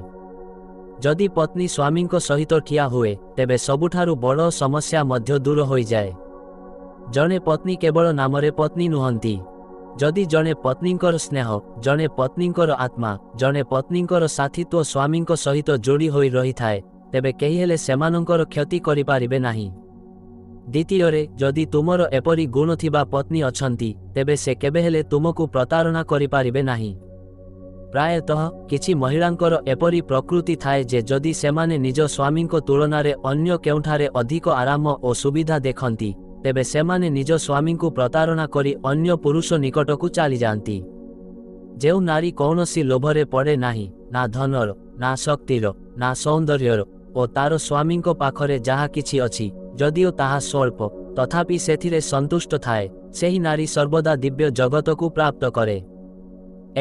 ଯଦି ପତ୍ନୀ ସ୍ୱାମୀଙ୍କ ସହିତ ଠିଆ ହୁଏ, ତେବେ ସବୁଠାରୁ ବଡ଼ ସମସ୍ୟା ମଧ୍ୟ ଦୂର ହୋଇଯାଏ। ଜଣେ ପତ୍ନୀ କେବଳ ନାମରେ ପତ୍ନୀ ନୁହନ୍ତି। ଯଦି ଜଣେ ପତ୍ନୀଙ୍କର ସ୍ନେହ, ଜଣେ ପତ୍ନୀଙ୍କର ଆତ୍ମା, ଜଣେ ପତ୍ନୀଙ୍କର ସାଥିତ୍ୱ ସ୍ୱାମୀଙ୍କ ସହିତ ଯୋଡ଼ି ହୋଇ ରହିଥାଏ, ତେବେ କେହି ହେଲେ ସେମାନଙ୍କର କ୍ଷତି କରିପାରିବେ ନାହିଁ। ଦ୍ୱିତୀୟରେ, ଯଦି ତୁମର ଏପରି ଗୁଣ ଥିବା ପତ୍ନୀ ଅଛନ୍ତି, ତେବେ ସେ କେବେହେଲେ ତୁମକୁ ପ୍ରତାରଣା କରିପାରିବେ ନାହିଁ। ପ୍ରାୟତଃ କିଛି ମହିଳାଙ୍କର ଏପରି ପ୍ରକୃତି ଥାଏ ଯେ ଯଦି ସେମାନେ ନିଜ ସ୍ୱାମୀଙ୍କ ତୁଳନାରେ ଅନ୍ୟ କେଉଁଠାରେ ଅଧିକ ଆରାମ ଓ ସୁବିଧା ଦେଖନ୍ତି, ତେବେ ସେମାନେ ନିଜ ସ୍ୱାମୀଙ୍କୁ ପ୍ରତାରଣା କରି ଅନ୍ୟ ପୁରୁଷ ନିକଟକୁ ଚାଲିଯାଆନ୍ତି। ଯେଉଁ ନାରୀ କୌଣସି ଲୋଭରେ ପଡ଼େ ନାହିଁ, ନା ଧନର, ନା ଶକ୍ତିର, ନା ସୌନ୍ଦର୍ଯ୍ୟର, ଓ ତାର ସ୍ୱାମୀଙ୍କ ପାଖରେ ଯାହା କିଛି ଅଛି, ଯଦିଓ ତାହା ସ୍ୱଳ୍ପ, ତଥାପି ସେଥିରେ ସନ୍ତୁଷ୍ଟ ଥାଏ, ସେହି ନାରୀ ସର୍ବଦା ଦିବ୍ୟ ଜଗତକୁ ପ୍ରାପ୍ତ କରେ।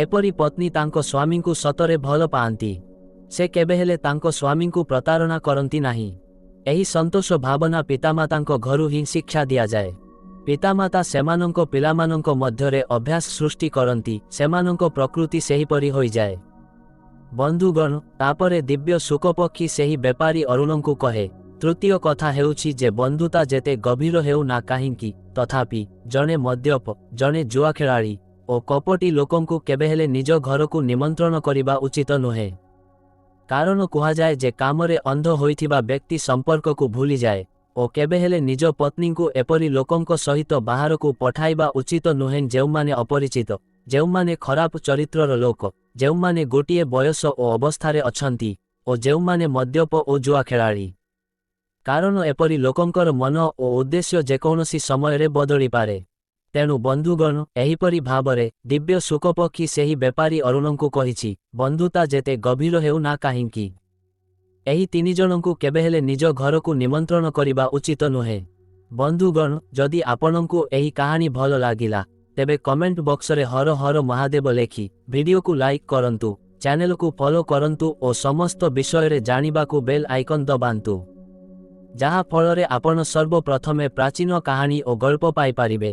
ଏପରି ପତ୍ନୀ ତାଙ୍କ ସ୍ୱାମୀଙ୍କୁ ସତରେ ଭଲ ପାଆନ୍ତି। ସେ କେବେହେଲେ ତାଙ୍କ ସ୍ୱାମୀଙ୍କୁ ପ୍ରତାରଣା କରନ୍ତି ନାହିଁ। ଏହି ସନ୍ତୋଷ ଭାବନା ପିତାମାତାଙ୍କ ଘରୁ ହିଁ ଶିକ୍ଷା ଦିଆଯାଏ। ପିତାମାତା ସେମାନଙ୍କ ପିଲାମାନଙ୍କ ମଧ୍ୟରେ ଅଭ୍ୟାସ ସୃଷ୍ଟି କରନ୍ତି, ସେମାନଙ୍କ ପ୍ରକୃତି ସେହିପରି ହୋଇଯାଏ। ବନ୍ଧୁଗଣ, ତାପରେ ଦିବ୍ୟ ଶୁକପକ୍ଷୀ ସେହି ବେପାରୀ ଅରୁଣଙ୍କୁ କହେ, ତୃତୀୟ କଥା ହେଉଛି ଯେ ବନ୍ଧୁତା ଯେତେ ଗଭୀର ହେଉ ନା କାହିଁକି, ତଥାପି ଜଣେ ମଦ୍ୟପ, ଜଣେ ଜୁଆ ଖେଳାଳି ଓ କପଟୀ ଲୋକଙ୍କୁ କେବେହେଲେ ନିଜ ଘରକୁ ନିମନ୍ତ୍ରଣ କରିବା ଉଚିତ ନୁହେଁ। କାରଣ କୁହାଯାଏ ଯେ କାମରେ ଅନ୍ଧ ହୋଇଥିବା ବ୍ୟକ୍ତି ସମ୍ପର୍କକୁ ଭୁଲିଯାଏ ଓ କେବେହେଲେ ନିଜ ପତ୍ନୀଙ୍କୁ ଏପରି ଲୋକଙ୍କ ସହିତ ବାହାରକୁ ପଠାଇବା ଉଚିତ ନୁହେଁ ଯେଉଁମାନେ ଅପରିଚିତ, ଯେଉଁମାନେ ଖରାପ ଚରିତ୍ରର ଲୋକ, ଯେଉଁମାନେ ଗୋଟିଏ ବୟସ ଓ ଅବସ୍ଥାରେ ଅଛନ୍ତି, ଓ ଯେଉଁମାନେ ମଦ୍ୟପ ଓ ଜୁଆ ଖେଳାଳି। କାରଣ ଏପରି ଲୋକଙ୍କର ମନ ଓ ଉଦ୍ଦେଶ୍ୟ ଯେକୌଣସି ସମୟରେ ବଦଳିପାରେ। ତେଣୁ ବନ୍ଧୁଗଣ, ଏହିପରି ଭାବରେ ଦିବ୍ୟ ଶୁକପକ୍ଷୀ ସେହି ବେପାରୀ ଅରୁଣଙ୍କୁ କହିଛି, ବନ୍ଧୁତା ଯେତେ ଗଭୀର ହେଉ ନା କାହିଁକି, ଏହି ତିନିଜଣଙ୍କୁ କେବେହେଲେ ନିଜ ଘରକୁ ନିମନ୍ତ୍ରଣ କରିବା ଉଚିତ ନୁହେଁ। ବନ୍ଧୁଗଣ, ଯଦି ଆପଣଙ୍କୁ ଏହି କାହାଣୀ ଭଲ ଲାଗିଲା, ତେବେ କମେଣ୍ଟ ବକ୍ସରେ ହର ହର ମହାଦେବ ଲେଖି ଭିଡ଼ିଓକୁ ଲାଇକ୍ କରନ୍ତୁ, ଚ୍ୟାନେଲକୁ ଫଲୋ କରନ୍ତୁ ଓ ସମସ୍ତ ବିଷୟରେ ଜାଣିବାକୁ ବେଲ୍ ଆଇକନ୍ ଦବାନ୍ତୁ, ଯାହା ଫଳରେ ଆପଣ ସର୍ବପ୍ରଥମେ ପ୍ରାଚୀନ କାହାଣୀ ଓ ଗଳ୍ପ ପାଇପାରିବେ।